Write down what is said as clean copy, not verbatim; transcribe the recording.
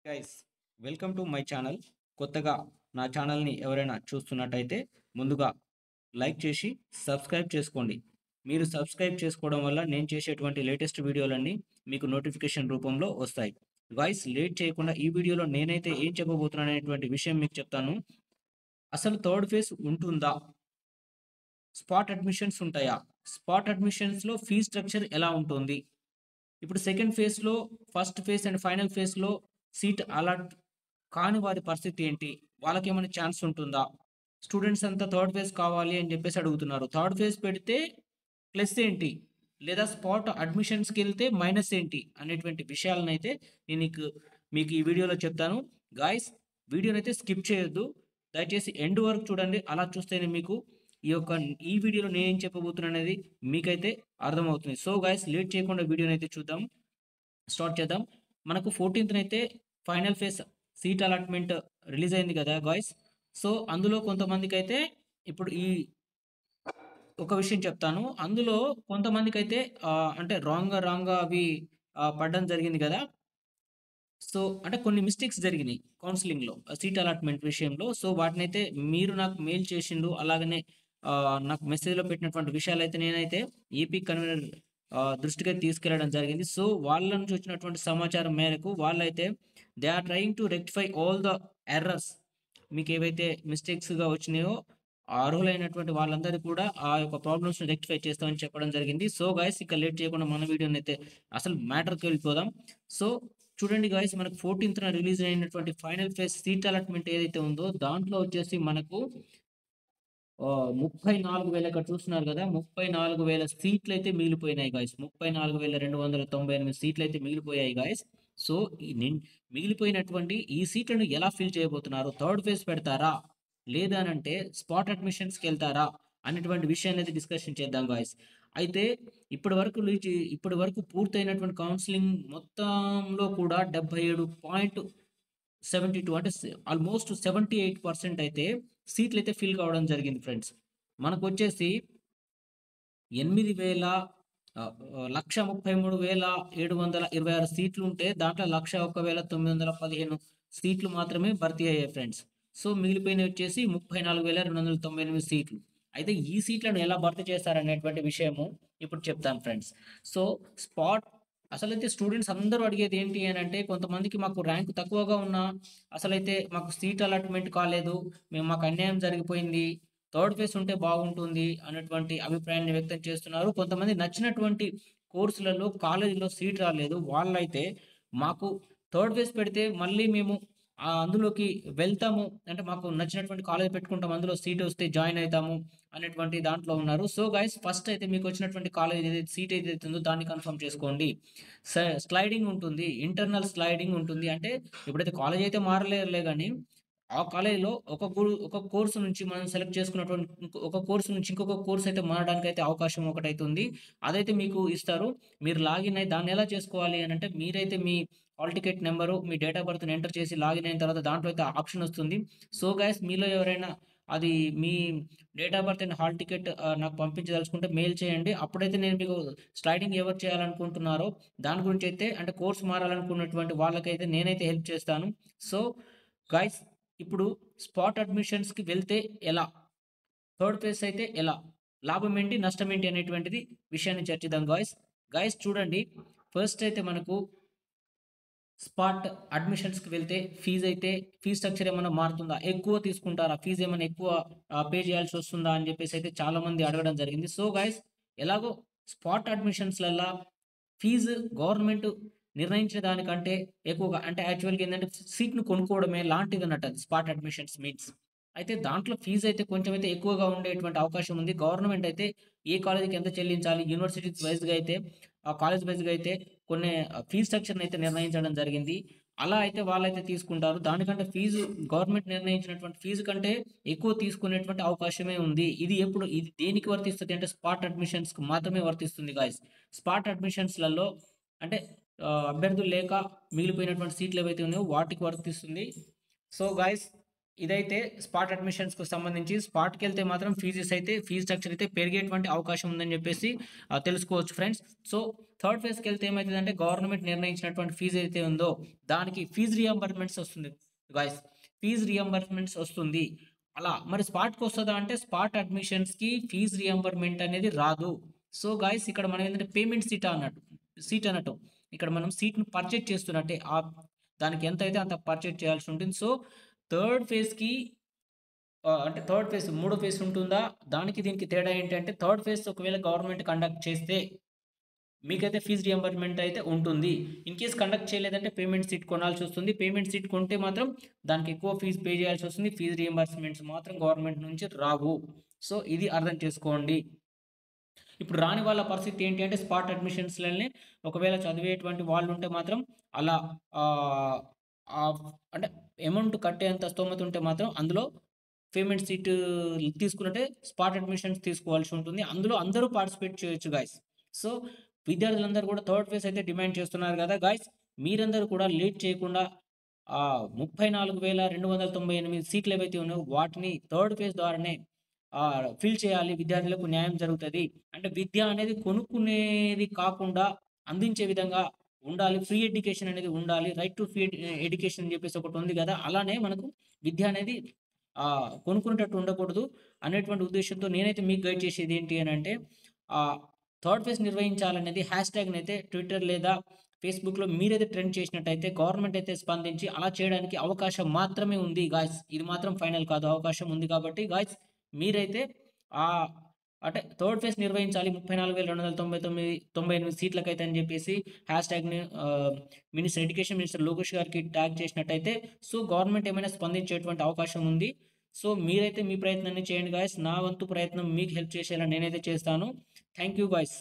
Guys, welcome to my channel. కొత్తగా నా ఛానల్ని ఎవరైనా చూస్తున్నట్టయితే ముందుగా లైక్ చేసి సబ్స్క్రైబ్ చేసుకోండి. మీరు సబ్స్క్రైబ్ చేసుకోవడం వల్ల నేను చేసేటువంటి లేటెస్ట్ వీడియోలన్నీ మీకు నోటిఫికేషన్ రూపంలో వస్తాయి. గైస్, లేట్ చేయకుండా ఈ వీడియోలో నేనైతే ఏం చెప్పబోతున్నాను అనేటువంటి విషయం మీకు చెప్తాను. అసలు థర్డ్ ఫేజ్ ఉంటుందా? స్పాట్ అడ్మిషన్స్ ఉంటాయా? స్పాట్ అడ్మిషన్స్లో ఫీ స్ట్రక్చర్ ఎలా ఉంటుంది? ఇప్పుడు సెకండ్ ఫేజ్‌లో, ఫస్ట్ ఫేజ్ అండ్ ఫైనల్ ఫేజ్‌లో సీట్ అలాట్ కాని వారి పరిస్థితి ఏంటి? వాళ్ళకేమైనా ఛాన్స్ ఉంటుందా? స్టూడెంట్స్ అంతా థర్డ్ ఫేజ్ కావాలి అని జెప్పేసి అడుగుతున్నారు. థర్డ్ ఫేజ్ పెడితే ప్లస్ ఏంటి? లేదా స్పాట్ అడ్మిషన్స్‌కెళ్తే మైనస్ ఏంటి? అనేటువంటి విషయాలనైతే నేను మీకు ఈ వీడియోలో చెప్తాను. గాయ్స్, వీడియోనైతే స్కిప్ చేయొద్దు. దయచేసి ఎండ్ వరకు చూడండి. అలా చూస్తేనే మీకు ఈ యొక్క ఈ వీడియోలో నేనేం చెప్పబోతున్నాననేది మీకైతే అర్థమవుతుంది. సో గాయ్స్, లేట్ చేయకుండా వీడియోనైతే చూద్దాం. స్టార్ట్ చేద్దాం. మనకు 14థ్ final phase seat allotment release అయింది కదా గాయ్స్! సో, అందులో కొంతమందికైతే ఇప్పుడు ఒక విషయం చెప్తాను. అందులో కొంతమందికైతే అంటే రాంగ్‌గా అవి పడడం జరిగింది గదా! సో, అంటే కొన్ని మిస్టేక్స్ జరిగినాయి కౌన్సెలింగ్‌లో. సీట్ అలాట్‌మెంట్ విషయంలో. సో, వాటినైతే మీరు నాకు మెయిల్ చేసిండ్రు. అలాగనే నాకు మెసేజ్‌లో పెట్టినటువంటి విషయాలైతే నేనైతే ఏపీ కన్వీనర్ దృష్టికైతే తీసుకెళ్లడం జరిగింది. సో, వాళ్ళ నుంచి వచ్చినటువంటి సమాచారం మేరకు వాళ్ళైతే they are trying to rectify all the errors. మీకేవైతే మిస్టేక్స్‌గా వచ్చినాయో, ఆ అర్హులైనటువంటి వాళ్ళందరూ కూడా ఆ యొక్క ప్రాబ్లమ్స్‌ని రెక్టిఫై చేస్తామని చెప్పడం జరిగింది. సో, గైస్, ఇక లేట్ చేయకుండా మన వీడియోనైతే అసలు మ్యాటర్‌కెళ్ళిపోదాం. సో, చూడండి గాయ్స్, మనకు 14థ్ రిలీజ్ అయినటువంటి ఫైనల్ ఫేజ్ సీట్ అలాట్‌మెంట్ ఏదైతే ఉందో దాంట్లో వచ్చేసి మనకు 34,000 ఇక్కడ చూస్తున్నారు గదా! 34,000 సీట్లయితే మిగిలిపోయినాయి గాయ్స్. 34,298 సీట్లయితే మిగిలిపోయాయి గాయ్స్. సో, ఈ మిగిలిపోయినటువంటి ఈ సీట్లను ఎలా ఫిల్ చేయబోతున్నారు? థర్డ్ ఫేజ్ పెడతారా? లేదనంటే స్పాట్ అడ్మిషన్స్‌కెళ్తారా? అనేటువంటి విషయాన్నయితే డిస్కషన్ చేద్దాం గాయ్స్. అయితే ఇప్పటి వరకు పూర్తయినటువంటి కౌన్సెలింగ్ మొత్తంలో కూడా 77.72 అంటే ఆల్‌మోస్ట్ 78% అయితే సీట్లయితే ఫిల్ కావడం జరిగింది ఫ్రెండ్స్. మనకొచ్చేసి 8,000 1,33,726 సీట్లుంటే దాంట్లో 1,01,915 సీట్లు మాత్రమే భర్తీ అయ్యాయి ఫ్రెండ్స్. సో, మిగిలిపోయినవి వచ్చేసి 34,298 సీట్లు. అయితే ఈ సీట్లను ఎలా భర్తీ చేశారనేటువంటి విషయము ఇప్పుడు చెప్తాను ఫ్రెండ్స్. సో, స్పాట్ అసలైతే స్టూడెంట్స్ అందరూ అడిగేది ఏంటి అనంటే, కొంతమందికి మాకు ర్యాంక్ తక్కువగా ఉన్నా అసలైతే మాకు సీట్ అలాట్‌మెంట్ కాలేదు. మాకు అన్యాయం జరిగిపోయింది. థర్డ్ ఫేజ్ ఉంటే బాగుంటుంది అన్నటువంటి అభిప్రాయాన్ని వ్యక్తం చేస్తున్నారు. కొంతమంది నచ్చినటువంటి కోర్సులలో కాలేజీలో సీట్ రాలేదు. వాళ్ళైతే మాకు థర్డ్ ఫేజ్ పెడితే మళ్ళీ మేము అందులోకి వెళ్తాము. అంటే మాకు నచ్చినటువంటి కాలేజ్ పెట్టుకుంటాం. అందులో సీట్ వస్తే జాయిన్ అయితాము అనేటువంటి దాంట్లో ఉన్నారు. సో గైస్, ఫస్ట్ అయితే మీకొచ్చినటువంటి కాలేజ్ ఏదైతే సీట్ ఏదైతే ఉందో దాన్ని కన్ఫర్మ్ చేసుకోండి. స్లైడింగ్ ఉంటుంది. ఇంటర్నల్ స్లైడింగ్ ఉంటుంది. అంటే ఇప్పుడైతే కాలేజ్ అయితే మారలేరులే గాని ఆ కాలేజీలో ఒక కోర్స్ నుంచి మనం సెలెక్ట్ చేసుకున్నటువంటి ఒక కోర్స్ నుంచి ఇంకొక కోర్స్ అయితే మారడానికైతే అవకాశం ఒకటైతే ఉంది. అదైతే మీకు ఇస్తారు. మీరు లాగిన్ అయ్యి దాన్నెలా చేసుకోవాలి అనంటే, మీరైతే మీ హాల్ టికెట్ నంబరు, మీ డేట్ ఆఫ్ బర్త్‌ని ఎంటర్ చేసి లాగిన్ అయిన తర్వాత దాంట్లో అయితే ఆప్షన్ వస్తుంది. సో గైస్, మీలో ఎవరైనా అది మీ date of birth and hall ticket నాకు పంపించదలుచుకుంటే మెయిల్ చేయండి. అప్పుడైతే నేను మీకు స్లైడింగ్ ఎవరు చేయాలనుకుంటున్నారో దాని గురించైతే, అంటే కోర్స్ మారాలనుకున్నటువంటి వాళ్ళకైతే నేనైతే హెల్ప్ చేస్తాను. సో గైస్, ఇప్పుడు స్పాట్ అడ్మిషన్స్‌కి వెళ్తే ఎలా? థర్డ్ ఫేజ్ అయితే ఎలా? లాభం ఏంటి? నష్టం ఏంటి? అనేటువంటిది విషయాన్ని చర్చిద్దాం గాయ్స్. గాయ్స్, చూడండి, ఫస్ట్ అయితే మనకు స్పాట్ అడ్మిషన్స్‌కి వెళ్తే ఫీజ్ స్ట్రక్చర్ ఏమన్నా మారుతుందా? ఎక్కువ తీసుకుంటారా? ఫీజ్ ఏమన్నా ఎక్కువ పే చేయాల్సొస్తుందా? అని చెప్పేసైతే చాలామంది అడగడం జరిగింది. సో గైస్, ఎలాగో స్పాట్ అడ్మిషన్స్‌లల్లా ఫీజు గవర్నమెంట్ నిర్ణయించిన దానికంటే ఎక్కువగా, అంటే యాక్చువల్‌గా ఏందంటే సీట్‌ని కొనుక్కోవడమే లాంటిదన్నట్టు అది స్పాట్ అడ్మిషన్స్ మీన్స్. అయితే దాంట్లో ఫీజయితే కొంచెమైతే ఎక్కువగా ఉండేటువంటి అవకాశం ఉంది. గవర్నమెంట్ అయితే ఏ కాలేజీకి ఎంత చెల్లించాలి, యూనివర్సిటీస్ వైస్‌గా అయితే, కాలేజ్ వైస్‌గా అయితే కొన్ని ఫీజ్ స్ట్రక్చర్‌నయితే నిర్ణయించడం జరిగింది. అలా అయితే వాళ్ళైతే తీసుకుంటారు. దానికంటే గవర్నమెంట్ నిర్ణయించినటువంటి ఫీజు కంటే ఎక్కువ తీసుకునేటువంటి అవకాశమే ఉంది. ఇది దేనికి వర్తిస్తది అంటే స్పాట్ అడ్మిషన్స్‌కి మాత్రమే వర్తిస్తుంది గాయ్స్. స్పాట్ అడ్మిషన్స్‌లలో అంటే అభ్యర్థులు లేక మిగిలిపోయినటువంటి సీట్లు ఏవైతే ఉన్నాయో వాటికి వర్తిస్తుంది. సో గాయ్స్, ఇదైతే స్పాట్ అడ్మిషన్స్‌కి సంబంధించి. స్పాట్‌కెళ్తే మాత్రం ఫీజ్ స్ట్రక్చర్ అయితే పెరిగేటువంటి అవకాశం ఉందని చెప్పేసి తెలుసుకోవచ్చు ఫ్రెండ్స్. సో, థర్డ్ ఫేజ్‌కెళ్తే ఏమైతదంటే గవర్నమెంట్ నిర్ణయించినటువంటి ఫీజ్ ఏదైతే ఉందో దానికి ఫీజ్ రియంబర్స్‌మెంట్స్ వస్తుంది గాయ్స్. ఫీజ్ రియంబర్స్‌మెంట్స్ వస్తుంది. అలా మరి స్పాట్‌కొస్తదా అంటే స్పాట్ అడ్మిషన్స్‌కి ఫీజ్ రియంబర్స్‌మెంట్ అనేది రాదు. సో, గాయ్స్ ఇక్కడ మనం ఏంటంటే పేమెంట్ సీట్ అన్నట్టు. ఇక్కడ మనం సీట్‌ని పర్చేజ్ చేస్తున్నట్టే. దానికి ఎంతైతే అంత పర్చేజ్ చేయాల్సి ఉంటుంది. సో, థర్డ్ ఫేజ్‌కి అంటే థర్డ్ ఫేజ్ మూడో ఫేజ్ ఉంటుందా? దానికి దీనికి తేడా ఏంటంటే థర్డ్ ఫేజ్ ఒకవేళ గవర్నమెంట్ కండక్ట్ చేస్తే మీకైతే ఫీజ్ రియంబర్స్‌మెంట్ అయితే ఉంటుంది. ఇన్‌కేస్ కండక్ట్ చేయలేదంటే పేమెంట్ సీట్ కొనాల్సొస్తుంది. పేమెంట్ సీట్ కొంటే మాత్రం దానికి ఎక్కువ ఫీజ్ పే చేయాల్సొస్తుంది. ఫీజ్ రియంబర్స్‌మెంట్స్ మాత్రం గవర్నమెంట్ నుంచి రావు. సో, ఇది అర్థం చేసుకోండి. ఇప్పుడు రాని వాళ్ళ పరిస్థితి ఏంటి అంటే స్పాట్ అడ్మిషన్స్‌లోనే ఒకవేళ చదివేటువంటి వాళ్ళుంటే మాత్రం అలా ఆహ్, ఆహ్, అంటే అమౌంట్ కట్టేంత స్తోమత ఉంటే మాత్రం అందులో పేమెంట్ సీటు తీసుకున్నట్టే స్పాట్ అడ్మిషన్స్ తీసుకోవాల్సి ఉంటుంది. అందులో అందరూ పార్టిసిపేట్ చేయొచ్చు గాయ్స్. సో, విద్యార్థులందరూ కూడా థర్డ్ ఫేజ్ అయితే డిమాండ్ చేస్తున్నారు గదా గాయ్స్! మీరందరూ కూడా లేట్ చేయకుండా 34,298 సీట్లు ఏవైతే ఉన్నాయో వాటిని థర్డ్ ఫేజ్ ద్వారానే ఫిల్ చేయాలి. విద్యార్థులకు న్యాయం జరుగుతది. అంటే విద్య అనేది కొనుక్కునేది కాకుండా అందించే విధంగా ఉండాలి. ఫ్రీ ఎడ్యుకేషన్ అనేది ఉండాలి. రైట్ టు ఫ్రీ ఎడ్యుకేషన్ అని చెప్పేసి ఒకటుంది గదా! అలానే మనకు విద్య అనేది కొనుక్కునేటట్టు ఉండకూడదు అనేటువంటి ఉద్దేశ్యంతో నేనైతే మీకు గైడ్ చేసేది ఏంటి అనంటే ఆహ్, థర్డ్ ఫేజ్ నిర్వహించాలనేది హ్యాష్‌ట్యాగ్‌నైతే ట్విట్టర్ లేదా ఫేస్‌బుక్‌లో మీరైతే ట్రెండ్ చేసినట్టయితే గవర్నమెంట్ అయితే స్పందించి అలా చేయడానికి అవకాశం మాత్రమే ఉంది గాయ్స్. ఇది మాత్రం ఫైనల్ కాదు. అవకాశం ఉంది కాబట్టి గాయ్స్ మీరైతే ఆహ్, అంటే థర్డ్ ఫేజ్ నిర్వహించాలి 34,298 సీట్లకైతే అని జెప్పేసి హ్యాష్‌ట్యాగ్‌ని ఎడ్యుకేషన్ మినిస్టర్ లోకేష్ గారికి ట్యాగ్ చేసినట్టయితే సో, గవర్నమెంట్ ఏమైనా స్పందించేటువంటి అవకాశం ఉంది. సో, మీరైతే మీ ప్రయత్నాన్ని చేయండి గాయ్స్. నా వంతు ప్రయత్నం మీకు హెల్ప్ చేసేలా నేనైతే చేస్తాను. Thank you guys.